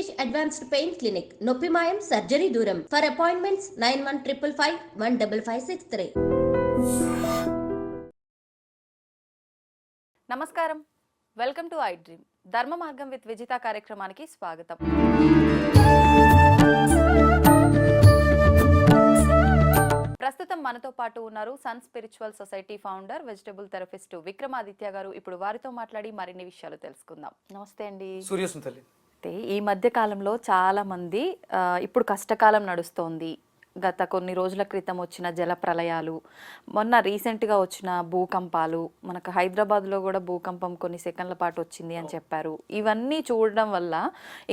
Rishikesh Advanced Pain Clinic, Noppimayam Surgery Duram. For appointments 9155515563. నమస్కారం, welcome to I dream. ధర్మ మార్గం with Vijitha కార్యక్రమానికి స్వాగతం. ప్రస్తుతం మనతో పాటు ఉన్నారు sun spiritual society founder, vegetable therapist Vikramaditya garu. ఇప్పుడు వారితో మాట్లాడి మరిన్ని విషయాలు తెలుసుకుందాం. నమస్తే అండి. సూర్యసుంతల్లి. ఈ మధ్య కాలంలో చాలా మంది ఇప్పుడు కష్టకాలం నడుస్తోంది, గత కొన్ని రోజుల క్రితం వచ్చిన జల ప్రళయాలు, మొన్న రీసెంట్గా వచ్చిన భూకంపాలు, మనకు హైదరాబాద్లో కూడా భూకంపం కొన్ని సెకండ్ల పాటు వచ్చింది అని చెప్పారు. ఇవన్నీ చూడడం వల్ల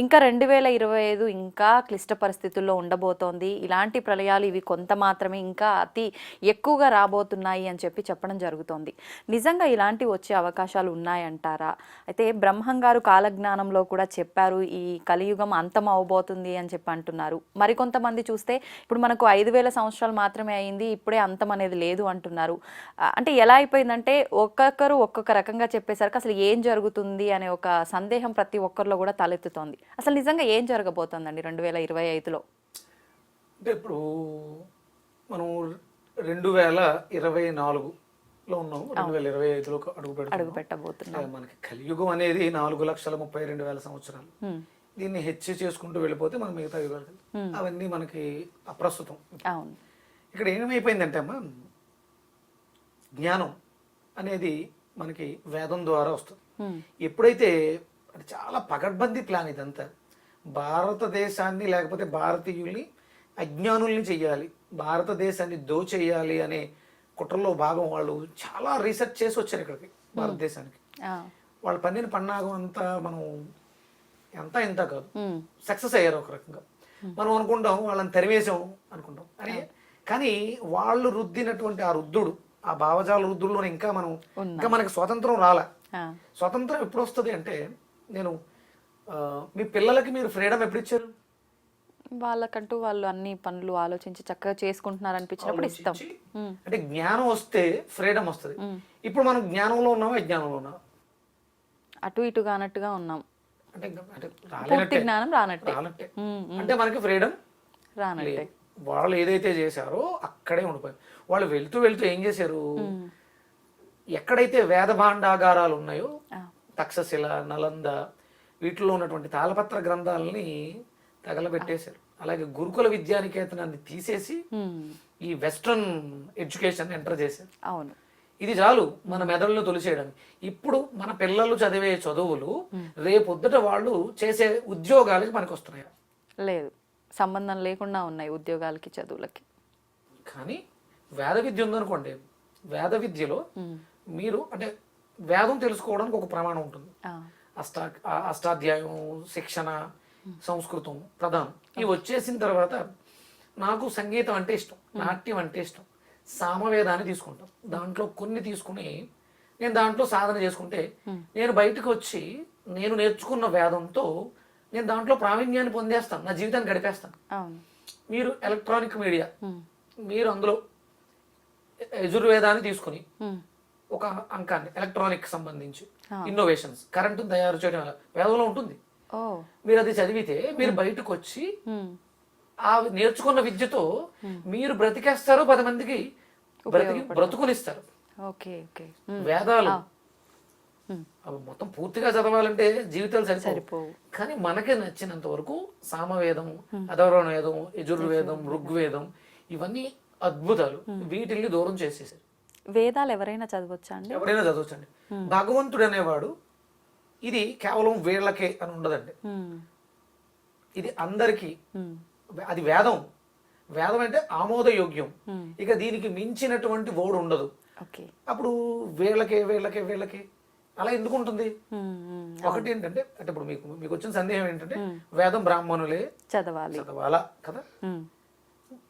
ఇంకా 2025 ఇంకా క్లిష్ట పరిస్థితుల్లో ఉండబోతోంది. ఇలాంటి ప్రళయాలు ఇవి కొంత మాత్రమే, ఇంకా అతి ఎక్కువగా రాబోతున్నాయి అని చెప్పడం జరుగుతోంది. నిజంగా ఇలాంటివి వచ్చే అవకాశాలు ఉన్నాయంటారా? అయితే బ్రహ్మం గారు కాలజ్ఞానంలో కూడా చెప్పారు, ఈ కలియుగం అంతం అవబోతుంది అని అంటున్నారు. మరికొంతమంది చూస్తే ఇప్పుడు మనకు 5000 సంవత్సరాలు మాత్రమే అయింది, ఇప్పుడే అంతం అనేది లేదు అంటున్నారు. అంటే ఎలా అయిపోయిందంటే ఒక్కొక్కరు ఒక్కొక్క రకంగా చెప్పేసరికి అసలు ఏం జరుగుతుంది అనే ఒక సందేహం ప్రతి ఒక్కరిలో కూడా తలెత్తుతోంది. అసలు నిజంగా ఏం జరగబోతోందండి 2025లో? అంటే ఇప్పుడు మనం 2024లో ఉన్నాం, 2025లో అడుగు పెట్టబోతున్నాం. మనకి కలియుగం అనేది 4,32,000 సంవత్సరాలు. దీన్ని హెచ్చు చేసుకుంటూ వెళ్ళిపోతే మనం మిగతా యుగాలు అవన్నీ మనకి అప్రస్తుతం. ఇక్కడ ఏమైపోయిందంటే అమ్మా, జ్ఞానం అనేది మనకి వేదం ద్వారా వస్తుంది. ఎప్పుడైతే అది చాలా పకడ్బందీ ప్లాన్ ఇదంతా, భారతదేశాన్ని లేకపోతే భారతీయుల్ని అజ్ఞానుల్ని చెయ్యాలి, భారతదేశాన్ని దోచేయాలి అనే కుట్రలో భాగం వాళ్ళు చాలా రీసెర్చ్ చేసి వచ్చారు ఇక్కడికి భారతదేశానికి. వాళ్ళ పన్నిన పన్నాగం అంతా మనం ఎంత ఇంత కాదు, సక్సెస్ అయ్యారు ఒక రకంగా. మనం అనుకుంటాం వాళ్ళని తరివేశాం అనుకుంటాం అని, కానీ వాళ్ళు రుద్దినటువంటి ఆ రుద్దుడు, ఆ భావజాల రుద్దుల్లో ఇంకా మనకి స్వాతంత్రం రాలే. స్వాతంత్రం ఎప్పుడు వస్తుంది అంటే, నేను మీ పిల్లలకి మీరు ఫ్రీడమ్ ఎప్పుడు ఇచ్చారు? వాళ్ళకంటూ వాళ్ళు అన్ని పనులు ఆలోచించి చక్కగా చేసుకుంటున్నారు అనిపించినప్పుడు ఇస్తాం. అంటే జ్ఞానం వస్తే ఫ్రీడమ్ వస్తుంది. ఇప్పుడు మనం జ్ఞానంలో ఉన్నామా అజ్ఞానంలో ఉన్నామా? అటు ఇటుగా అన్నట్టుగా ఉన్నాం. అంటే జ్ఞానం రానట్టే, అంటే మనకి ఫ్రీడమ్ రానట్టే. వాళ్ళు ఏదైతే చేశారో అక్కడే ఉండిపోయారు. వాళ్ళు వెళ్తూ వెళ్తూ ఏం చేశారు, ఎక్కడైతే వేద భాండాగారాలు ఉన్నాయో, తక్షశిల, నలంద, వీటిలో ఉన్నటువంటి తాళపత్ర గ్రంథాలని తగలబెట్టేశారు. అలాగే గురుకుల విద్యానికేతనాన్ని తీసేసి ఈ వెస్ట్రన్ ఎడ్యుకేషన్ ఎంటర్ చేశారు. అవును, ఇది చాలు మన మెదడును తొలిచేయడానికి. ఇప్పుడు మన పిల్లలు చదివే చదువులు రేపొద్దుట వాళ్ళు చేసే ఉద్యోగాలకి మనకు వస్తున్నాయి లేదు, సంబంధం లేకుండా ఉన్నాయి ఉద్యోగాలకి, చదువులకి. కానీ వేద విద్య ఉందనుకోండి, వేద విద్యలో మీరు అంటే వేదం తెలుసుకోవడానికి ఒక ప్రమాణం ఉంటుంది. అష్టాధ్యాయం, శిక్షణ, సంస్కృతం, ప్రధానం. ఇవి వచ్చేసిన తర్వాత నాకు సంగీతం అంటే ఇష్టం, నాట్యం అంటే ఇష్టం, సామవేదాన్ని తీసుకుంటాం. దాంట్లో కొన్ని తీసుకుని నేను దాంట్లో సాధన చేసుకుంటే నేను బయటకు వచ్చి నేను నేర్చుకున్న వేదంతో నేను దాంట్లో ప్రావీణ్యాన్ని పొందేస్తాను, నా జీవితాన్ని గడిపేస్తాను. మీరు ఎలక్ట్రానిక్ మీడియా, మీరు అందులో యజుర్వేదాన్ని తీసుకుని ఒక అంకాన్ని ఎలక్ట్రానిక్ సంబంధించి ఇన్నోవేషన్స్, కరెంటు తయారు చేయడం వేదంలో ఉంటుంది. మీరు అది చదివితే మీరు బయటకు వచ్చి ఆ నేర్చుకున్న విద్యతో మీరు బ్రతికేస్తారు, 10 మందికి బ్రతుకునిస్తారు. వేదాలు మొత్తం పూర్తిగా చదవాలంటే జీవితాలు సరిపోవు. కానీ మనకి నచ్చినంత వరకు సామవేదం, అథర్వణ వేదం, యజుర్వేదం, ఋగ్వేదం, ఇవన్నీ అద్భుతాలు. వీటిల్ని దూరం చేసేసారు. వేదాలు ఎవరైనా చదవచ్చా అండి? ఎవరైనా చదవచ్చండి. భగవంతుడు అనేవాడు ఇది కేవలం వీళ్ళకే అని ఉండదండి, ఇది అందరికీ. అది వేదం. వేదం అంటే ఆమోదయోగ్యం, ఇక దీనికి మించినటువంటి ఓడు ఉండదు. అప్పుడు వీళ్ళకే వీళ్ళకే వీళ్ళకే అలా ఎందుకు ఉంటుంది? ఒకటి ఏంటంటే, అంటే ఇప్పుడు మీకు వచ్చిన సందేహం ఏంటంటే వేదం బ్రాహ్మణులే చదవాలా కదా.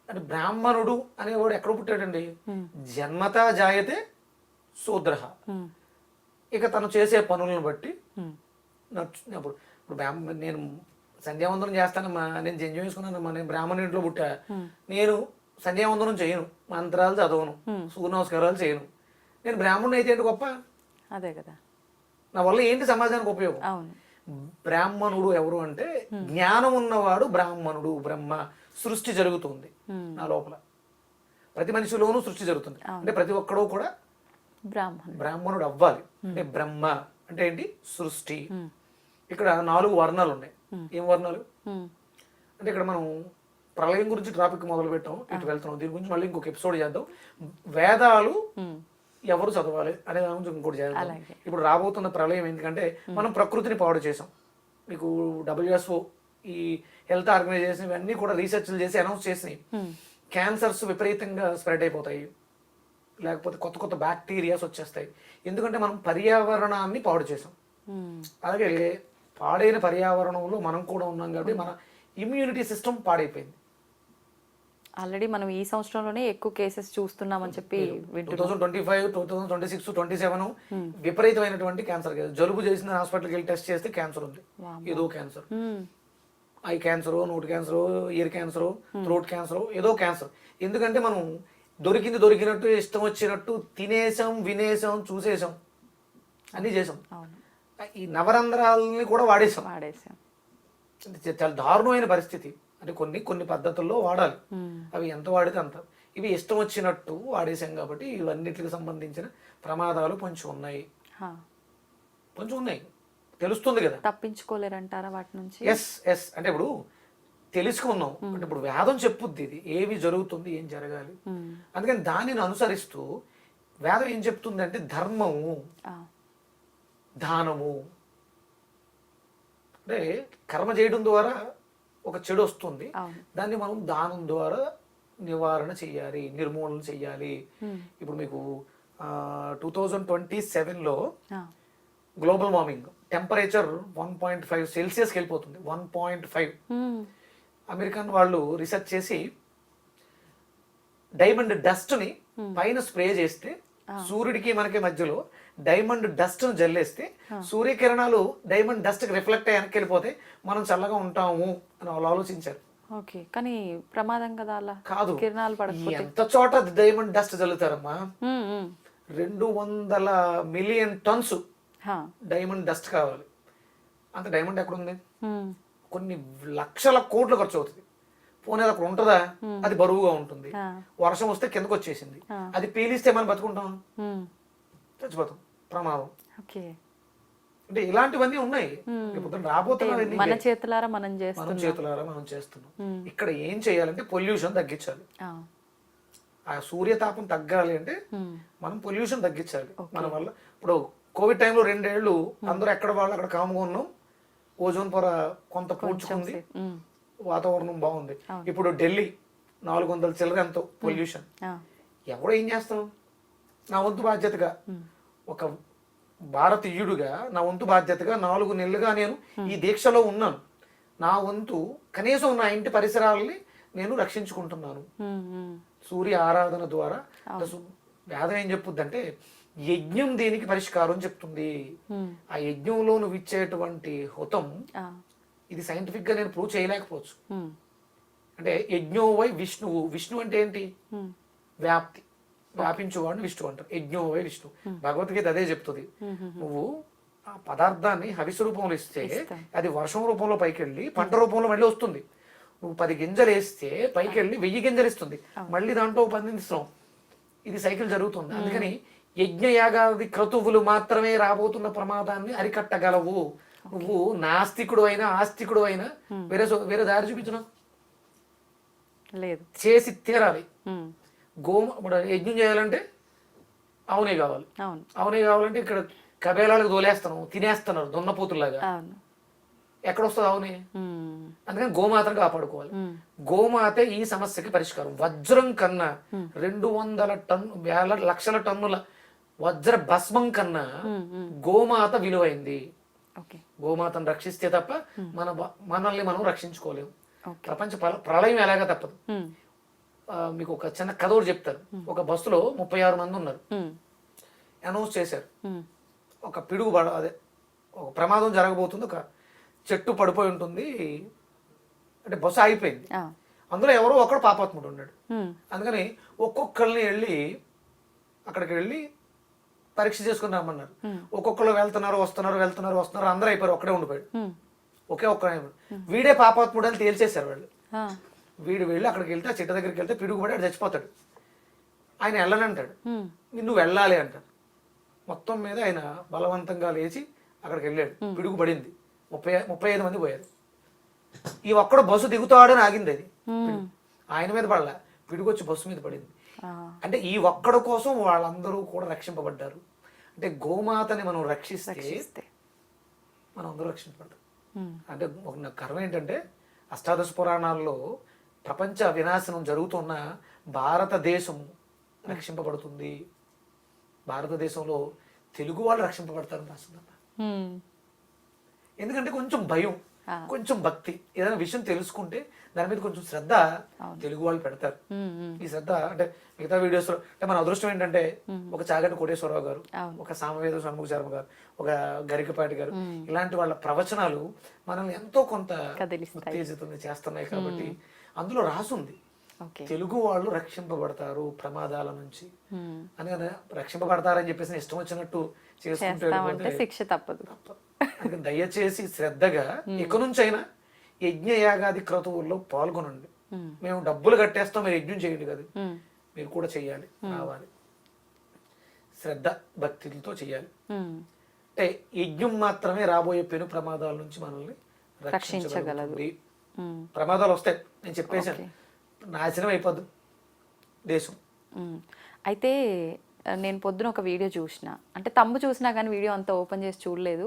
అంటే బ్రాహ్మణుడు అనేవాడు ఎక్కడ పుట్టాడండి? జన్మతా జాయతే శూద్ర. ఇక తను చేసే పనులను బట్టి ఇప్పుడు నేను సంధ్యావందనం చేస్తానమ్మా, నేను జంజం వేసుకున్నానమ్మా, నేను బ్రాహ్మణ ఇంట్లో పుట్టా, నేను సంధ్యావందనం చేయను, మంత్రాలు చదవను, సూర్య నమస్కారాలు చేయను, నేను బ్రాహ్మణుని అయితే ఏంటి గొప్ప? అదే కదా, నా వల్ల ఏంటి సమాజానికి ఉపయోగం? బ్రాహ్మణుడు ఎవరు అంటే జ్ఞానం ఉన్నవాడు బ్రాహ్మణుడు. బ్రహ్మ సృష్టి జరుగుతుంది నా లోపల, ప్రతి మనిషిలోనూ సృష్టి జరుగుతుంది. అంటే ప్రతి ఒక్కడూ కూడా బ్రాహ్మణుడు అవ్వాలి. అంటే బ్రహ్మ అంటే ఏంటి? సృష్టి. ఇక్కడ 4 వర్ణాలు ఉన్నాయి. ఏం వర్ణాలు అంటే, ఇక్కడ మనం ప్రళయం గురించి టాపిక్ మొదలు పెట్టాం, ఇటు వెళ్తున్నాం. దీని గురించి మళ్ళీ ఇంకొక ఎపిసోడ్ చేద్దాం. వేదాలు ఎవరు చదవాలి అనే దాని గురించి ఇంకోటి చేద్దాం. ఇప్పుడు రాబోతున్న ప్రళయం ఎందుకంటే మనం ప్రకృతిని పాడు చేసాం. మీకు WHO ఈ హెల్త్ ఆర్గనైజేషన్ ఇవన్నీ కూడా రీసెర్చ్లు చేసి అనౌన్స్ చేసినాయి. క్యాన్సర్స్ విపరీతంగా స్ప్రెడ్ అయిపోతాయి, లేకపోతే కొత్త కొత్త బ్యాక్టీరియాస్ వచ్చేస్తాయి. ఎందుకంటే మనం పర్యావరణాన్ని పాడు చేసాం. అలాగే పాడైన పర్యావరణంలో మనం కూడా ఉన్నాం కాబట్టి మన ఇమ్యూనిటీ సిస్టమ్ పాడైపోయింది. ఆల్రెడీ మనం ఈ సంవత్సరంలోనే ఎక్కువ కేసెస్ చూస్తున్నామని చెప్పి 2025, 2026, 27 విపరీతమైనటువంటి క్యాన్సర్ కేసు. జలుబు చేసిన హాస్పిటల్కి వెళ్ళి టెస్ట్ చేస్తే క్యాన్సర్ ఉంది. ఏదో cancer, eye cancer, note cancer, year cancer, throat cancer, ఏదో క్యాన్సర్. ఎందుకంటే మనం దొరికినట్టు ఇష్టం వచ్చినట్టు తినేసాం, వినేసాం, చూసేసాం, అన్నీ చేసాం. ఈ నవరంధ్రాలని కూడా వాడేసాం. చాలా దారుణమైన పరిస్థితి. అంటే కొన్ని పద్ధతుల్లో వాడాలి, అవి ఎంత వాడితే అంత. ఇవి ఇష్టం వచ్చినట్టు వాడేసాం కాబట్టి ఇవన్నిటికి సంబంధించిన ప్రమాదాలు కొంచెం ఉన్నాయి. తెలుస్తుంది కదా, తప్పించుకోలేరంటారా వాటి నుంచి? ఎస్ అంటే ఇప్పుడు తెలుసుకున్నాం అంటే ఇప్పుడు వేదం చెప్పుద్ది ఇది ఏవి జరుగుతుంది, ఏం జరగాలి. అందుకని దానిని అనుసరిస్తూ వేదం ఏం చెప్తుంది అంటే ధర్మము, దానము. అంటే కర్మ చేయడం ద్వారా ఒక చెడు వస్తుంది, దాన్ని మనం దానం ద్వారా నివారణ చెయ్యాలి, నిర్మూలన చెయ్యాలి. ఇప్పుడు మీకు 2027లో గ్లోబల్ వార్మింగ్ టెంపరేచర్ 1.5 సెల్సియస్కి వెళ్ళిపోతుంది. 1.5. అమెరికన్ వాళ్ళు రీసెర్చ్ చేసి డైమండ్ డస్ట్ ని పైన స్ప్రే చేస్తే, సూర్యుడికి మనకి మధ్యలో డైమండ్ డస్ట్ ను జల్లేస్తే సూర్యకిరణాలు డైమండ్ డస్ట్ కి రిఫ్లెక్ట్ అయ్యి వెనక్కి వెళ్ళిపోతే మనం చల్లగా ఉంటాము అని వాళ్ళు ఆలోచించారు. కానీ ప్రమాదం కదా అలా కాదు, కిరణాలు పడకపోతే ఎంత చోట డైమండ్ డస్ట్ జల్లుతారమ్మా. 200 మిలియన్ టన్స్ డైమండ్ డస్ట్ కావాలి. అంత డైమండ్ ఎక్కడుంది? కొన్ని లక్షల కోట్లు ఖర్చు అవుతుంది. పోనీ అక్కడ ఉంటుందా? అది బరువుగా ఉంటుంది, వర్షం వస్తే కిందకు వచ్చేసింది, అది పీలిస్తే మనం బతుకుంటాం, చచ్చిపోతాం, ప్రమాదం. అంటే ఇలాంటివన్నీ ఉన్నాయి. రాబోతున్నవి మన చేతులారా మనం చేస్తున్నాం. ఇక్కడ ఏం చేయాలంటే పొల్యూషన్ తగ్గించాలి. ఆ సూర్యతాపం తగ్గాలి అంటే మనం పొల్యూషన్ తగ్గించాలి. మన వల్ల ఇప్పుడు కోవిడ్ టైంలో 2 ఏళ్ళు అందరూ ఎక్కడ వాళ్ళు అక్కడ కాముగా ఉన్నాం, ఓజోన్ పొర కొంత పూడ్చుకుంది, వాతావరణం బాగుంది. ఇప్పుడు ఢిల్లీ 400 చిల్లర ఎంతో పొల్యూషన్. ఎవడో ఏం చేస్తాం? నా వంతు బాధ్యతగా ఒక భారతీయుడుగా నా వంతు బాధ్యతగా 4 నెలలుగా నేను ఈ దీక్షలో ఉన్నాను. నా వంతు కనీసం నా ఇంటి పరిసరాలని నేను రక్షించుకుంటున్నాను సూర్య ఆరాధన ద్వారా. వేదం ఏం చెప్పుద్దంటే యజ్ఞం దీనికి పరిష్కారం చెప్తుంది. ఆ యజ్ఞంలో నువ్వు ఇచ్చేటువంటి హుతం ఇది సైంటిఫిక్ గా నేను ప్రూవ్ చేయలేకపోవచ్చు. అంటే యజ్ఞో వై విష్ణువు. విష్ణు అంటే ఏంటి? వ్యాప్తి, వ్యాపించువాడిని విష్ణు అంటారు. యజ్ఞో వై విష్ణు. భగవద్గీత అదే చెప్తుంది. నువ్వు ఆ పదార్థాన్ని హవిసు రూపంలో ఇస్తే అది వర్షం రూపంలో పైకి వెళ్ళి పంట రూపంలో మళ్ళీ వస్తుంది. నువ్వు 10 గింజలు వేస్తే పైకి వెళ్ళి 1000 గింజలు ఇస్తుంది, మళ్ళీ దాంట్లో 10 ఇస్తాం. ఇది సైకిల్ జరుగుతుంది. అందుకని యజ్ఞయాగాది క్రతువులు మాత్రమే రాబోతున్న ప్రమాదాన్ని అరికట్టగలవు. నువ్వు నాస్తికుడు అయినా ఆస్తికుడు అయినా వేరే దారి చూపించడం లేదు, చేసి తీరాలి. ఇప్పుడు యజ్ఞం చేయాలంటే అవునే కావాలి. అవునే కావాలంటే ఇక్కడ కబేలాలకు తోలేస్తున్నాం, తినేస్తున్నారు దున్నపోతుల్లాగా. ఎక్కడ వస్తుంది అవునే? అందుకని గోమాతను కాపాడుకోవాలి. గోమాతే ఈ సమస్యకి పరిష్కారం. వజ్రం కన్నా 200 లక్షల టన్నుల వజ్ర భస్మం కన్నా గోమాత విలువైంది. గోమాతను రక్షిస్తే తప్ప మనల్ని మనం రక్షించుకోలేము. ప్రపంచ ప్రళయం ఎలాగా తప్పదు. మీకు ఒక చిన్న కథ ఒకటి చెప్తారు. ఒక బస్సులో 36 మంది ఉన్నారు. అనౌన్స్ చేశారు, ఒక పిడుగు అదే ఒక ప్రమాదం జరగబోతుంది, ఒక చెట్టు పడిపోయి ఉంటుంది, అంటే బస్సు ఆగిపోయింది. అందులో ఎవరో ఒకడు పాపాత్ముడు ఉన్నాడు. అందుకని ఒక్కొక్కరిని వెళ్ళి అక్కడికి వెళ్ళి పరీక్ష చేసుకుని రమ్మన్నారు. ఒక్కొక్కరు వెళ్తున్నారు అందరూ అయిపోయారు, ఒక్కడే ఉండిపోయాడు. ఒక్కడే వీడే పాపాత్ముడు అని తేల్చేశారు వాళ్ళు. వీడు వెళ్ళి అక్కడికి వెళ్తే ఆ చెట్టు దగ్గరికి వెళ్తే పిడుగుపడి అక్కడ చచ్చిపోతాడు. ఆయన వెళ్ళనంటాడు, నువ్వు వెళ్ళాలి అంటాడు. మొత్తం మీద ఆయన బలవంతంగా లేచి అక్కడికి వెళ్ళాడు. పిడుగు పడింది, 35 మంది పోయారు. ఈ ఒక్కడు బస్సు దిగుతాడని ఆగింది అది. ఆయన మీద పడలా, పిడుగు వచ్చి బస్సు మీద పడింది. అంటే ఈ ఒక్కడు కోసం వాళ్ళందరూ కూడా రక్షింపబడ్డారు. అంటే గోమాతని మనం రక్షిస్తే మనం అందరూ రక్షించబడతాం. అంటే ఒక కర్మ ఏంటంటే అష్టాదశ పురాణాల్లో ప్రపంచ వినాశనం జరుగుతున్న భారతదేశం రక్షింపబడుతుంది, భారతదేశంలో తెలుగు వాళ్ళు రక్షింపబడతారని రాస్తుందన్న. ఎందుకంటే కొంచెం భయం, కొంచెం భక్తి, ఏదైనా విషయం తెలుసుకుంటే దాని మీద కొంచెం శ్రద్ధ తెలుగు వాళ్ళు పెడతారు. ఈ శ్రద్ధ అంటే మిగతా వీడియోస్ లో అంటే మన అదృష్టం ఏంటంటే ఒక చాగంటి కోటేశ్వరరావు గారు, ఒక సామవేద షణ్ముఖ శర్మ గారు, ఒక గరికపాటి గారు, ఇలాంటి వాళ్ళ ప్రవచనాలు మనల్ని ఎంతో కొంత ఉత్తేజితం చేస్తున్నాయి. కాబట్టి అందులో రాసుంది తెలుగు వాళ్ళు రక్షింపబడతారు ప్రమాదాల నుంచి అని. రక్షింపబడతారని చెప్పేసి ఇష్టం వచ్చినట్టు చేసుకుంటే శిక్ష తప్పదు. దయచేసి శ్రద్ధగా ఇక నుంచైనా యజ్ఞయాగాది క్రతువుల్లో పాల్గొనండి. మేము డబ్బులు కట్టేస్తాం, మీరు యజ్ఞం చేయండి కదా, మీరు కూడా చెయ్యాలి, రావాలి, శ్రద్ధ భక్తులతో చెయ్యాలి. అంటే యజ్ఞం మాత్రమే రాబోయే పెను ప్రమాదాల నుంచి మనల్ని రక్షించగలదు. ప్రమాదాలు వస్తాయి, నేను చెప్పేశాను, నాశనం అయిపోద్దు దేశం. అయితే నేను పొద్దున ఒక వీడియో చూసిన, అంటే తమ్ము చూసినా కానీ వీడియో అంతా ఓపెన్ చేసి చూడలేదు.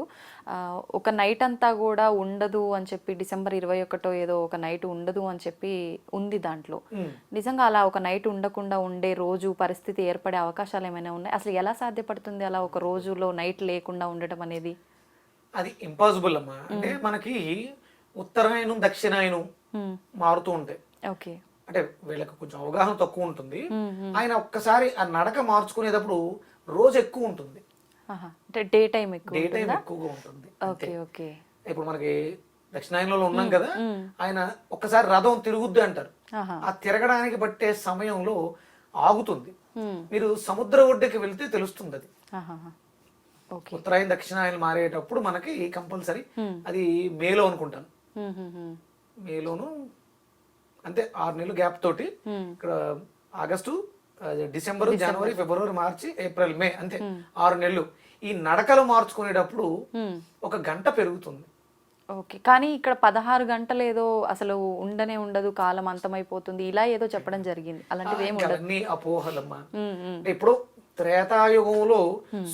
ఒక నైట్ అంతా కూడా ఉండదు అని చెప్పి, డిసెంబర్ 21 ఏదో ఒక నైట్ ఉండదు అని చెప్పి ఉంది దాంట్లో. నిజంగా అలా ఒక నైట్ ఉండకుండా ఉండే రోజు పరిస్థితి ఏర్పడే అవకాశాలు ఏమైనా ఉన్నాయి? అసలు ఎలా సాధ్యపడుతుంది అలా ఒక రోజులో నైట్ లేకుండా ఉండటం అనేది? అది ఇంపాసిబుల్ అమ్మా. అంటే మనకి ఉత్తరాయణం దక్షిణాయనం మారుతూ ఉంటాయి. ఓకే, అంటే వీళ్ళకి కొంచెం అవగాహన తక్కువ ఉంటుంది. ఆయన ఒక్కసారి ఆ నడక మార్చుకునేటప్పుడు రోజు ఎక్కువ ఉంటుంది, డే టైం ఎక్కువగా ఉంటుంది. ఓకే, ఇప్పుడు మనకి దక్షిణాయనంలో ఉన్నాం కదా, ఆయన ఒక్కసారి రథం తిరుగుద్ది అంటారు. ఆ తిరగడానికి పట్టే సమయంలో ఆగుతుంది. మీరు సముద్ర ఒడ్డుకి వెళ్తే తెలుస్తుంది అది. ఉత్తరాయణ దక్షిణాయనం మారేటప్పుడు మనకి కంపల్సరీ అది మేలో అనుకుంటాను, మేలోను అంతే 6 నెలలు గ్యాప్ తోటి. ఇక్కడ ఆగస్టు, డిసెంబర్, జనవరి, ఫిబ్రవరి, మార్చి, ఏప్రిల్, మే, అంతే 6 నెలలు. ఈ నడకలు మార్చుకునేటప్పుడు 1 గంట పెరుగుతుంది. ఓకే, కానీ ఇక్కడ 16 గంటలు ఏదో అసలు ఉండదు, కాలం అంతమైపోతుంది, ఇలా ఏదో చెప్పడం జరిగింది. అలాంటివి అన్ని అపోహలమ్మా. ఇప్పుడు త్రేతాయుగంలో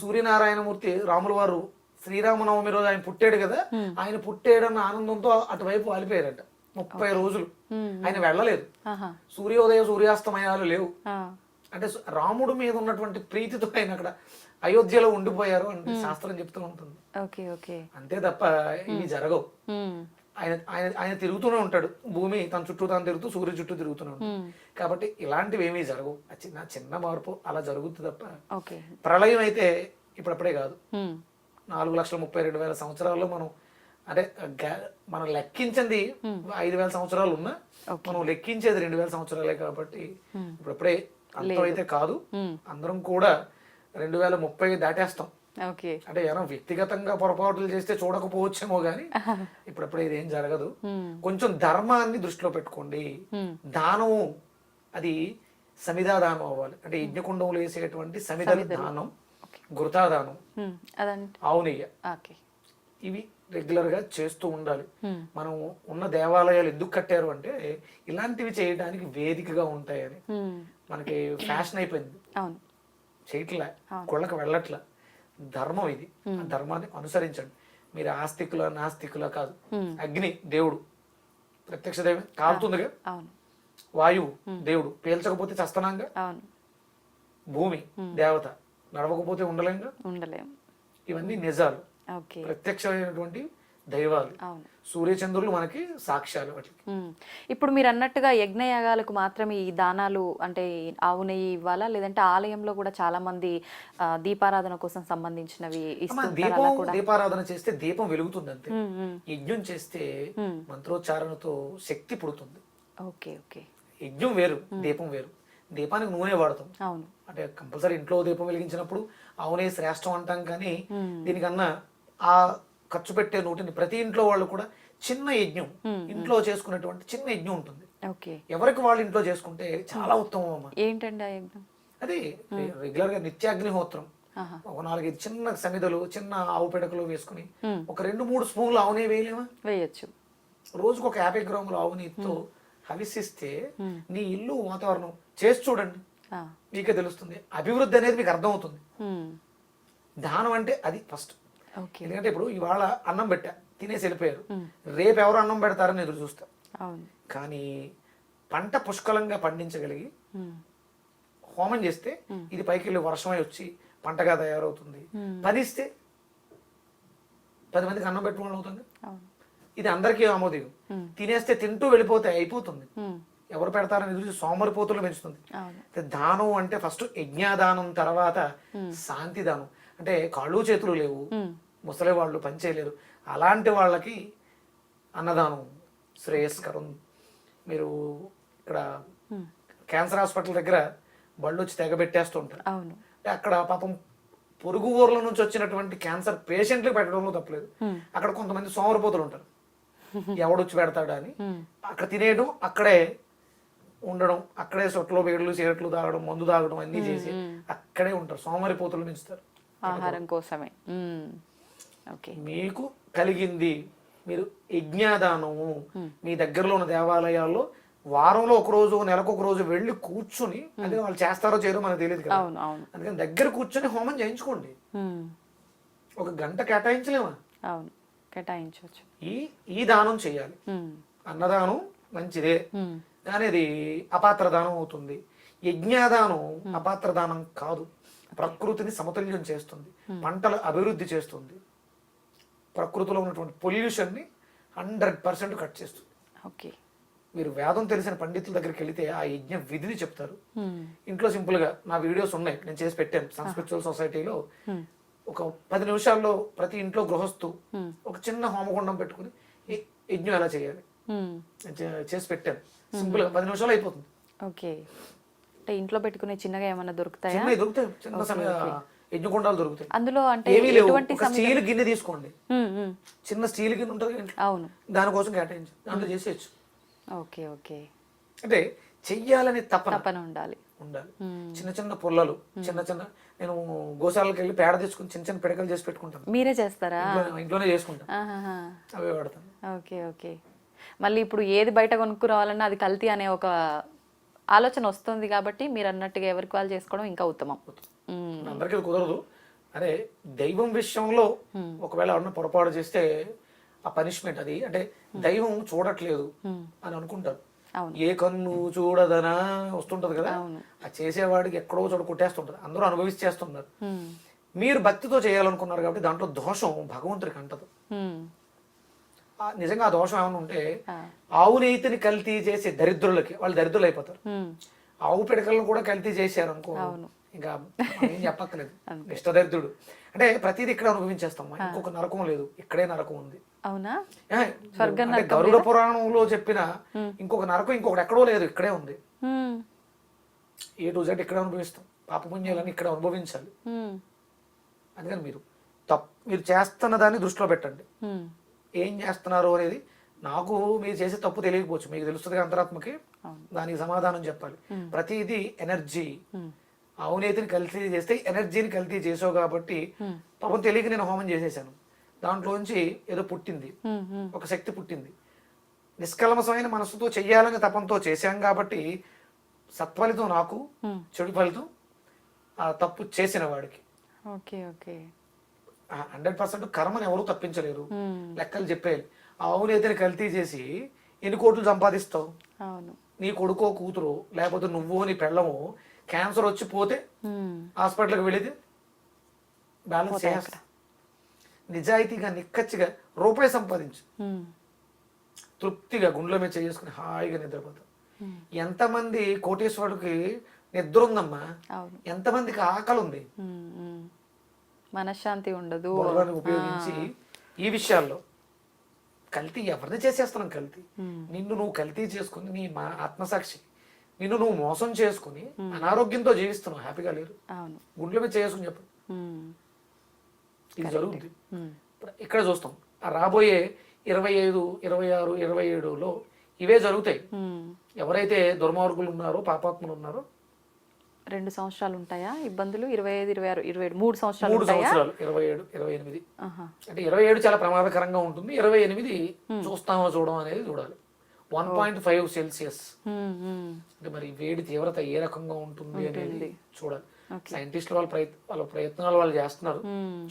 సూర్యనారాయణమూర్తి రాముల వారు శ్రీరామనవమి రోజు ఆయన పుట్టాడు కదా, ఆయన పుట్టాడన్న ఆనందంతో అటువైపు వాలిపోయారట 30 రోజులు. ఆయన వెళ్ళలేదు, సూర్యోదయ సూర్యాస్తమయాలు లేవు. అంటే రాముడు మీద ఉన్నటువంటి ప్రీతితో ఆయన అక్కడ అయోధ్యలో ఉండిపోయారు అని శాస్త్రం చెప్తూ ఉంటుంది. అంతే తప్ప ఇవి జరగవు. ఆయన ఆయన ఆయన తిరుగుతూనే ఉంటాడు, భూమి తన చుట్టూ తాను తిరుగుతూ సూర్యుడు చుట్టూ తిరుగుతూనే ఉంటాడు. కాబట్టి ఇలాంటివి ఏమీ జరగవు. చిన్న మార్పు అలా జరుగుతుంది తప్ప ప్రళయం అయితే ఇప్పుడప్పుడే కాదు. 4,32,000 సంవత్సరాల్లో మనం అంటే మనం లెక్కించింది 5,000 సంవత్సరాలు ఉన్నా మనం లెక్కించేది 2,000 సంవత్సరాలే. కాబట్టి ఇప్పుడప్పుడే అంతం అయితే కాదు. అందరం కూడా 2030 దాటేస్తాం. అంటే ఏమైనా వ్యక్తిగతంగా పొరపాట్లు చేస్తే చూడకపోవచ్చేమో గానీ ఇప్పుడప్పుడే ఇదేం జరగదు. కొంచెం ధర్మాన్ని దృష్టిలో పెట్టుకోండి. దానం అది సమిధా దానం అవ్వాలి. అంటే యజ్ఞకుండంలో వేసేటువంటి సమిధ దానం, గురుతాదానం, ఆవు నెయ్యి, ఇవి రెగ్యులర్ గా చేస్తూ ఉండాలి. మనం ఉన్న దేవాలయాలు ఎందుకు కట్టారు అంటే ఇలాంటివి చేయడానికి వేదికగా ఉంటాయని. మనకి ఫ్యాషన్ అయిపోయింది, చేయట్లా, కొళ్ళకి వెళ్ళట్లా. ధర్మం ఇది, ఆ ధర్మాన్ని అనుసరించండి. మీరు ఆస్తికుల నాస్తికుల కాదు. అగ్ని దేవుడు, ప్రత్యక్ష దైవం, కాలుతుందిగా. వాయువు దేవుడు, పేల్చకపోతే చస్తనాంగా. భూమి దేవత, నడవకపోతే ఉండలేం. ఇవన్నీ నిజాలు, ప్రత్యక్షమైనటువంటి దైవాలు. సూర్యచంద్రులు మనకి సాక్ష్యాలు. ఇప్పుడు మీరు అన్నట్టుగా యజ్ఞయాగాలకు మాత్రమే ఈ దానాలు అంటే ఆవు నెయ్యి ఇవ్వాలా, లేదంటే ఆలయంలో కూడా చాలా మంది దీపారాధన కోసం సంబంధించినవి దీపారాధన చేస్తే దీపం వెలుగుతుంది అంతే. యజ్ఞం చేస్తే మంత్రోచ్చారణతో శక్తి పుడుతుంది. యజ్ఞం వేరు, దీపం వేరు. దీపానికి నూనె వాడతాం, అంటే కంపల్సరీ ఇంట్లో దీపం వెలిగించినప్పుడు అవునే శ్రేష్టం అంటాం, కానీ దీనికన్నా ఆ ఖర్చు పెట్టే నోటిని ప్రతి ఇంట్లో వాళ్ళు కూడా చిన్న యజ్ఞం, ఇంట్లో చేసుకునేటువంటి చిన్న యజ్ఞం ఉంటుంది. ఓకే. ఎవరికి వాళ్ళు ఇంట్లో చేసుకుంటే చాలా ఉత్తమం అమ్మ. ఏంటండి ఆ యజ్ఞం? అది రెగ్యులర్ గా నిత్యాగ్నిహోత్రం. ఒక 4-5 చిన్న సమిదలు, చిన్న ఆవు పిడకలు వేసుకుని ఒక 2-3 స్పూన్లు ఆవునే వేయలేమా? వేయచ్చు. రోజుకు ఒక 50 గ్రాములు ఆవు నీతో హవిసిస్తే నీ ఇల్లు వాతావరణం చేసి చూడండి, మీకే తెలుస్తుంది. అభివృద్ధి అనేది మీకు అర్థమవుతుంది. దానం అంటే అది ఫస్ట్. ఎందుకంటే ఇప్పుడు ఇవాళ అన్నం పెట్టా, తినేసి వెళ్ళిపోయారు, రేపు ఎవరు అన్నం పెడతారని ఎదురు చూస్తారు. కానీ పంట పుష్కలంగా పండించగలిగి హోమం చేస్తే ఇది పైకి వెళ్ళి వర్షమై వచ్చి పంటగా తయారవుతుంది. పనిస్తే 10 మందికి అన్నం పెట్టుకోవడం అవుతుంది. ఇది అందరికీ ఆమోదం. తినేస్తే తింటూ వెళ్ళిపోతే అయిపోతుంది. ఎవరు పెడతారని ఎదురు సోమరిపోతులు పెంచుతుంది. దానం అంటే ఫస్ట్ యజ్ఞాదానం, తర్వాత శాంతి దానం. అంటే కాళ్ళు చేతులు లేవు, ముసలి వాళ్ళు పనిచేయలేరు, అలాంటి వాళ్ళకి అన్నదానం శ్రేయస్కరం. మీరు ఇక్కడ క్యాన్సర్ హాస్పిటల్ దగ్గర బళ్ళు వచ్చి తెగబెట్టేస్తూ ఉంటారు. అంటే అక్కడ పాపం పొరుగు ఊర్ల నుంచి వచ్చినటువంటి క్యాన్సర్ పేషెంట్లు పెట్టడంలో తప్పలేదు. అక్కడ కొంతమంది సోమరిపోతులు ఉంటారు, ఎవడొచ్చి పెడతాడా అని. అక్కడ తినేయడం, అక్కడే ఉండడం, అక్కడే సొట్లో వేడులు సిగరెట్లు తాగడం, మందు తాగడం అన్ని చేసి అక్కడే ఉంటారు. సోమరిపోతులు పెంచుతారు ఆహారం కోసమే. మీకు కలిగింది మీరు యజ్ఞాదానము మీ దగ్గరలో ఉన్న దేవాలయాల్లో వారంలో ఒక రోజు, నెలకు ఒక రోజు వెళ్ళి కూర్చుని, అంటే వాళ్ళు చేస్తారో చేయరో మనకు తెలియదు కదా, అందుకని దగ్గర కూర్చొని హోమం చేయించుకోండి. ఒక గంట కేటాయించలేమా? కేటాయించవచ్చు. ఈ దానం చేయాలి. అన్నదానం మంచిదే, కానీ అది అపాత్ర దానం అవుతుంది. యజ్ఞాదానం అపాత్ర దానం కాదు, ప్రకృతిని సమతుల్యం చేస్తుంది, పంటల అభివృద్ధి చేస్తుంది, ప్రకృతిలో ఉన్నటువంటి పొల్యూషన్ ని 100% కట్ చేస్తుంది. మీరు వేదం తెలిసిన పండితుల దగ్గరికి వెళితే ఆ యజ్ఞ విధిని చెప్తారు. ఇంట్లో సింపుల్ గా నా వీడియోస్ ఉన్నాయి, నేను చేసి పెట్టాను. సంస్పిరిచువల్ సొసైటీలో ఒక 10 నిమిషాల్లో ప్రతి ఇంట్లో గృహస్థు ఒక చిన్న హోమగుండం పెట్టుకుని యజ్ఞం ఎలా చేయాలి చేసి పెట్టాను. సింపుల్ గా 10 నిమిషాలు అయిపోతుంది. అంటే ఇంట్లో పెట్టుకునే చిన్నగా ఏమైనా దొరుకుతాయా? దొరుకుతాయి, చిన్న యజ్ఞగుండాలు దొరుకుతాయి. అందులో అంటే ఏమీ లేవు. ఒక స్టీల్ గిన్నె తీసుకోండి, చిన్న స్టీల్ గిన్నె ఉంటుంది, దానికోసం కేటాయించు, దాంట్లో చేసేయచ్చు. అంటే చెయ్యాలని తపన ఉండాలి. చిన్న చిన్న పుల్లలు, చిన్న చిన్న, నేను గోశాలకు వెళ్ళి పేడ తెచ్చుకుని చిన్న చిన్న పిడకలు చేసి పెట్టుకుంటాను. మీరే చేస్తారా? ఇంట్లోనే చేసుకుంటాను, అవే వాడతాను. మళ్ళీ ఇప్పుడు ఏది బయట కొనుక్కు రావాలన్నా అది కల్తీ అనే ఒక ఆలోచన వస్తుంది కాబట్టి మీరు అన్నట్టుగా ఎవరికి వాళ్ళు చేసుకోవడం ఇంకా ఉత్తమం. అందరికీ కుదరదు. అదే దైవం విషయంలో ఒకవేళ ఎవరన్నా పొరపాటు చేస్తే ఆ పనిష్మెంట్ అది, అంటే దైవం చూడట్లేదు అని అనుకుంటారు. ఏ కన్ను చూడదనా వస్తుంటది కదా, ఆ చేసేవాడికి ఎక్కడో చోట కొట్టేస్తుంటది, అందరూ అనుభవించేస్తున్నారు. మీరు భక్తితో చేయాలనుకున్నారు కాబట్టి దాంట్లో దోషం భగవంతుడికి అంటదు. నిజంగా ఆ దోషం ఏమైనా ఉంటే ఆవు నెయ్యిని కల్తీ చేసే దరిద్రులకి, వాళ్ళు దరిద్రులు అయిపోతారు. ఆవు పిడకలను కూడా కల్తీ చేశారు అనుకో, ఇంకా ఏం చెప్పక్కలేదు, ఇష్టదరిద్రుడు. అంటే ప్రతిదీ ఇక్కడ అనుభవించేస్తాం, ఇంకొక నరకం లేదు, ఇక్కడే నరకం ఉంది. గరుడ పురాణంలో చెప్పిన ఇంకొక నరకం ఇంకొకటి ఎక్కడో లేదు, ఇక్కడే ఉంది. A to Z ఇక్కడే అనుభవిస్తాం, పాపపుణ్యాలని ఇక్కడ అనుభవించాలి. అందుకని మీరు చేస్తున్న దాన్ని దృష్టిలో పెట్టండి. ఏం చేస్తున్నారు అనేది నాకు మీరు చేసే తప్పు తెలియకపోవచ్చు, మీకు తెలుస్తుంది అంతరాత్మకి, దానికి సమాధానం చెప్పాలి. ప్రతిదీ ఎనర్జీ. అవినీతిని కల్తీ చేస్తే ఎనర్జీని కల్తీ చేసావు కాబట్టి పాపం తెలియక నేను హోమం చేసేసాను, దాంట్లోంచి ఏదో పుట్టింది, ఒక శక్తి పుట్టింది. నిష్కల్మసమైన మనసుతో చెయ్యాలని తపంతో చేశాం కాబట్టి సత్ఫలితం నాకు, చెడు ఫలితం ఆ తప్పు చేసిన వాడికి. 100% కర్మని ఎవరు తప్పించలేరు, లెక్కలు చెప్పేయాలి. ఆ అవినీతిని కల్తీ చేసి ఎన్ని కోట్లు సంపాదిస్తావు? నీ కొడుకో కూతురు లేకపోతే నువ్వు నీ పెళ్ళము క్యాన్సర్ వచ్చి పోతే హాస్పిటల్కి వెళితే బ్యాలెన్స్ చేస్తా. నిజాయితీగా నిక్కచ్చిగా రూపాయి సంపాదించు, తృప్తిగా గుండెల మీద చేసుకుని హాయిగా నిద్రపోతావు. ఎంతమంది కోటేశ్వరుడికి నిద్ర ఉందమ్మా, ఎంతమందికి ఆకలి ఉంది, మనశ్శాంతి ఉండదు. ఉపయోగించి ఈ విషయాల్లో కల్తీ ఎవరిని చేసేస్తున్నాం? కల్తీ నిన్ను నువ్వు కల్తీ చేసుకుని నీ ఆత్మసాక్షి నిన్ను నువ్వు మోసం చేసుకుని అనారోగ్యంతో జీవిస్తున్నావు, హ్యాపీగా లేరు. అవును. గుండెల మీద చేసుకుని చెప్పు, ఉమ్. ఇది జరుగుతుంది. ఉమ్. ఇక్కడ చూస్తాం ఆ రాబోయే 25, 26, 27లో ఇవే జరుగుతాయి. ఉమ్. ఎవరైతే దుర్మార్గులు ఉన్నారో, పాపాత్ములు ఉన్నారో 2 సంవత్సరాలు ఉంటాయా ఇబ్బందులు? 25, 26, 27, 3 సంవత్సరాలు 3 ఉంటాయా? సంవత్సరాలు, 27, 28. ఆహా. అంటే 27 చాలా ప్రమాదకరంగా ఉంటుంది, 28 చూస్తామో చూడడం అనేది చూడాలి. 1.5 సెల్సియస్ ఉమ్. ఉమ్. అంటే మరి వేడి తీవ్రత ఏ రకంగా ఉంటుంది అనేది చూడాలి. Okay. సైంటిస్టులు వాళ్ళ ప్రయత్నాలు వాళ్ళు చేస్తున్నారు,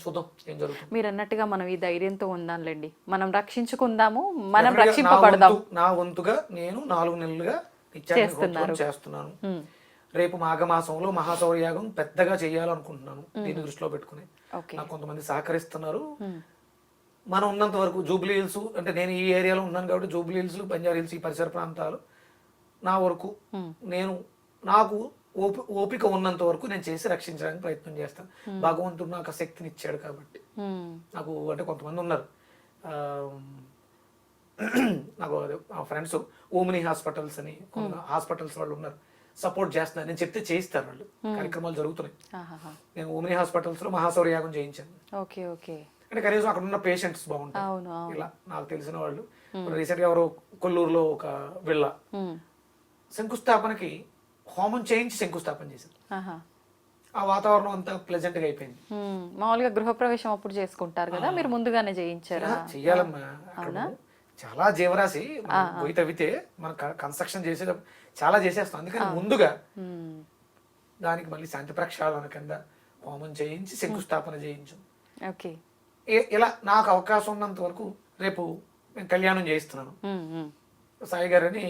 చూద్దాం ఏం జరుగుతుంది. మీరు అన్నట్టుగా మనం ఈ ధైర్యంతో ఉందాంలేండి, మనం రక్షించుకుందాము, మనం రక్షింపబడదాం. నా వంతుగా నేను 4 నెలలుగా నిత్యాగ్ని చేస్తున్నాను. రేపు మాఘమాసంలో మహాశౌర్యాగం పెద్దగా చేయాలనుకుంటున్నాను, దీన్ని దృష్టిలో పెట్టుకుని. నాకు కొంతమంది సహకరిస్తున్నారు. మనం ఉన్నంత వరకు జూబ్లీ హిల్స్, అంటే నేను ఈ ఏరియాలో ఉన్నాను కాబట్టి జూబ్లీ హిల్స్, బంజారా హిల్స్, ఈ పరిసర ప్రాంతాలు నా వరకు నేను నాకు ఓపిక ఉన్నంత వరకు నేను చేసి రక్షించడానికి ప్రయత్నం చేస్తాను. భగవంతుడు నాకు ఆ శక్తిని ఇచ్చాడు కాబట్టి. నాకు అంటే కొంతమంది ఉన్నారు, నాకు మా ఫ్రెండ్స్ ఓమిని హాస్పిటల్స్ అని హాస్పిటల్స్ వాళ్ళు ఉన్నారు, సపోర్ట్ చేస్తున్నారు. నేను చెప్తే చేయిస్తారు వాళ్ళు, కార్యక్రమాలు జరుగుతున్నాయి. నేను ఓమిని హాస్పిటల్స్ లో మహాశౌర్యాగం చేయించాను. ఓకే. ఓకే. అంటే కనీసం అక్కడ ఉన్న పేషెంట్స్ బాగుంటారు. ఇలా నాకు తెలిసిన వాళ్ళు రీసెంట్ గా ఎవరో కొల్లూరులో ఒక విళ్ళ శంకుస్థాపనకి హోమం చేయించి శంకుస్థాపన చేశారు. ఆ వాతావరణం అంతా ప్లెజెంట్ గా అయిపోయింది. మామూలుగా గృహప్రవేశం అప్పుడు చేసుకుంటారు కదా, మీరు ముందుగానే చేయించారా? చెయ్యాలమ్మా, చాలా జీవరాశి పోయి తవ్వితే మనం కన్స్ట్రక్షన్ చేసే చాలా చేసేస్తాం. అందుకని ముందుగా దానికి మళ్ళీ శాంతి ప్రక్షాళన కింద హోమం చేయించి శంకుస్థాపన చేయించాం. ఓకే. ఇలా నాకు అవకాశం ఉన్నంత వరకు రేపు నేను కళ్యాణం చేయిస్తున్నాను. సాయి గారు అని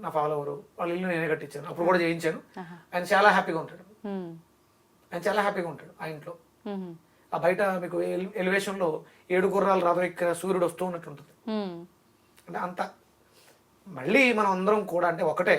నా ఫాలోవరు, వాళ్ళ ఇల్లు నేనే కట్టించాను, అప్పుడు కూడా చేయించాను. ఆయన చాలా హ్యాపీగా ఉంటాడు, ఆ ఇంట్లో. ఆ బయట మీకు ఎలివేషన్ లో 7 గుర్రాలు రథం ఎక్కిన సూర్యుడు వస్తూ ఉన్నట్టు ఉంటుంది. అంటే అంత మళ్ళీ మనం అందరం కూడా అంటే ఒకటే,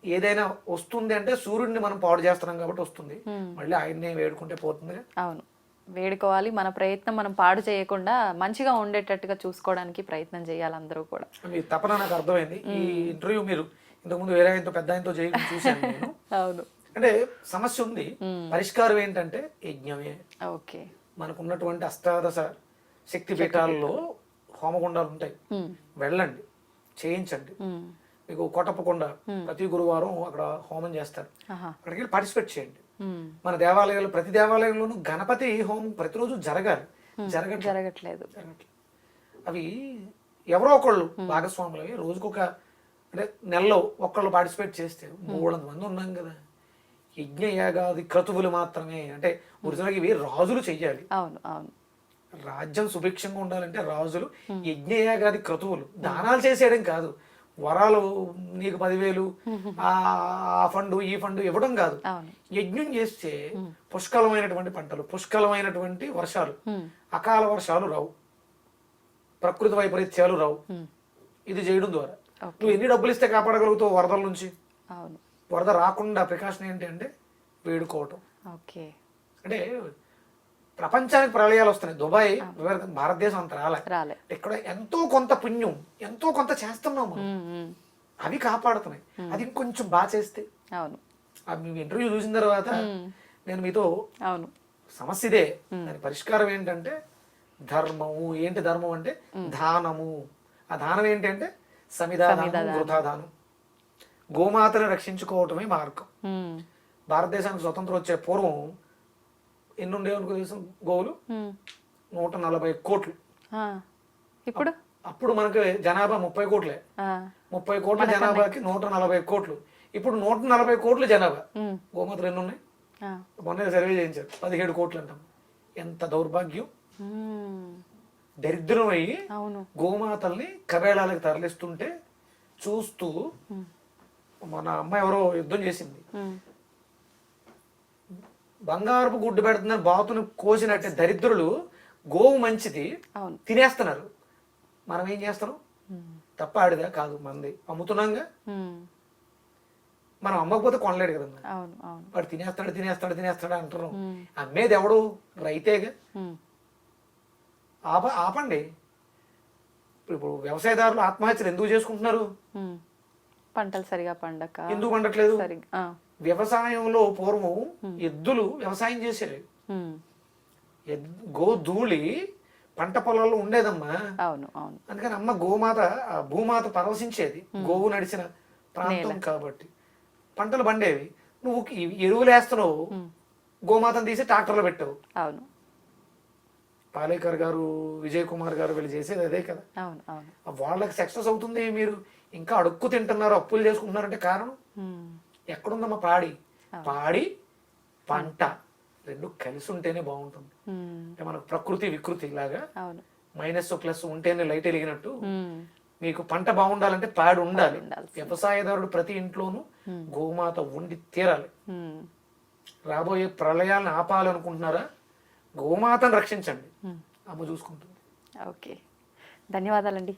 ఏదైనా వస్తుంది అంటే సూర్యుడిని మనం పాడు చేస్తున్నాం కాబట్టి వస్తుంది, మళ్ళీ ఆయన్నే వేడుకుంటే పోతుంది. అవును, వేడుకోవాలి. మన ప్రయత్నం మనం పాడు చేయకుండా మంచిగా ఉండేటట్టుగా చూసుకోవడానికి ప్రయత్నం చేయాలి అందరూ కూడా. మీ తపన నాకు అర్థమైంది. ఈ ఇంటర్వ్యూ మీరు ఇంతకుముందు వేరే ఆయనతో పెద్ద ఆయనతో చేయడం చూశాను నేను. అవును. అంటే సమస్య ఉంది, పరిష్కారం ఏంటంటే యజ్ఞమే. ఓకే. మనకు ఉన్నటువంటి అష్టాదశ శక్తి పీఠాలలో హోమగుండాలు ఉంటాయి, వెళ్ళండి, చేయించండి. మీకు కోటప్పకొండ ప్రతి గురువారం అక్కడ హోమం చేస్తారు, అక్కడికి వెళ్ళి పార్టిసిపేట్ చేయండి. మన దేవాలయాలు ప్రతి దేవాలయంలోనూ గణపతి హోమం ప్రతిరోజు జరగాలి, జరగట్లేదు. అవి ఎవరో ఒకళ్ళు భాగస్వాములు అవి రోజుకొక అంటే నెలలో ఒక్కళ్ళు పార్టిసిపేట్ చేస్తే 300 మంది ఉన్నాం కదా. యజ్ఞ యాగాది క్రతువులు మాత్రమే అంటే ఒరిజినల్గా ఇవి రాజులు చెయ్యాలి. అవును. అవును. రాజ్యం సుభిక్షంగా ఉండాలంటే రాజులు యజ్ఞయాగాది క్రతువులు దానాలు చేసేయడం కాదు, వరాలు నీకు 10,000 ఆ ఫండు ఈ ఫండు ఇవ్వడం కాదు. యజ్ఞం చేస్తే పుష్కలమైనటువంటి పంటలు, పుష్కలమైనటువంటి వర్షాలు, అకాల వర్షాలు రావు, ప్రకృతి వైపరీత్యాలు రావు. ఇది చేయడం ద్వారా నువ్వు ఎన్ని డబ్బులు ఇస్తే కాపాడగలుగుతావు వరదల నుంచి. వరద రాకుండా ప్రికాషన్ ఏంటి అంటే వేడుకోవటం. అంటే ప్రపంచానికి ప్రళయాలు వస్తున్నాయి, దుబాయ్ భారతదేశం అంత రాలే. ఇక్కడ ఎంతో కొంత పుణ్యం, ఎంతో కొంత చేస్తున్నాం మనం, అవి కాపాడుతున్నాయి. అది ఇంకొంచెం బాగా చేస్తే. మీ ఇంటర్వ్యూ చూసిన తర్వాత నేను మీతో సమస్య ఇదే, దాని పరిష్కారం ఏంటంటే ధర్మము. ఏంటి ధర్మం అంటే దానము. ఆ దానం ఏంటంటే సమిధానం, వృథాదానం. గోమాతను రక్షించుకోవటమే మార్గం. భారతదేశానికి స్వతంత్రం వచ్చే పూర్వం ఎన్ని ఉండేవనుకో తెలుసు గోవులు? 140 కోట్లు. అప్పుడు మనకి జనాభా 30 కోట్లే. 30 కోట్ల జనాభాకి 140 కోట్లు. ఇప్పుడు 140 కోట్ల జనాభా. గోమాతలు ఎన్ని ఉన్నాయి? మొన్న సర్వే చేయించారు, 17 కోట్లు అంటాం. ఎంత దౌర్భాగ్యం! దరిద్రం అయ్యి గోమాతల్ని కబేళాలకు తరలిస్తుంటే చూస్తూ మన అమ్మ ఎవరో యుద్ధం చేసింది, బంగారపు గుడ్డు పెడుతున్నారు, బాతును కోసినట్టే దరిద్రులు గోవు మంచిది తినేస్తున్నారు. మనం ఏం చేస్తున్నాం? తప్ప ఆడిదా కాదు, మంది అమ్ముతున్నాంగా. మనం అమ్మకపోతే కొనలేడు కదా, వాడు తినేస్తాడు అంటున్నాం. అమ్మేది ఎవడు? రైతేగా. ఆపండి. ఇప్పుడు వ్యవసాయదారులు ఆత్మహత్యలు ఎందుకు చేసుకుంటున్నారు? పంటలు సరిగా పండక ఎందుకు పండట్లేదు? సరిగా వ్యవసాయంలో పూర్వం ఎద్దులు వ్యవసాయం చేసేవి. గోధూళి పంట పొలాల్లో ఉండేదమ్మా. అవును అవును. అందుకని అమ్మ గోమాత, ఆ భూమాత పరవశించేది. గోవు నడిచిన ప్రాంతం కాబట్టి పంటలు పండేవి. నువ్వు ఎరువులు వేస్తున్నావు, గోమాతను తీసి ట్రాక్టర్లో పెట్టావు. అవును. పాలేకర్ గారు, విజయ్ కుమార్ గారు వీళ్ళు చేసేది అదే కదా. అవును అవును. వాళ్ళకి సక్సెస్ అవుతుంది, మీరు ఇంకా అడుక్కు తింటున్నారు, అప్పులు చేసుకుంటున్నారంటే కారణం ఎక్కడుందమ్మా? పాడి పంట రెండు కలిసి ఉంటేనే బాగుంటుంది. అంటే మనకు ప్రకృతి వికృతి లాగా మైనస్ ప్లస్ ఉంటేనే లైట్ వెలిగినట్టు మీకు పంట బాగుండాలంటే పాడి ఉండాలి. వ్యవసాయదారుడు ప్రతి ఇంట్లోనూ గోమాత ఉండి తీరాలి. రాబోయే ప్రళయాలను ఆపాలనుకుంటున్నారా? గోమాతను రక్షించండి, అమ్మ చూసుకుంటుంది. ఓకే, ధన్యవాదాలండి.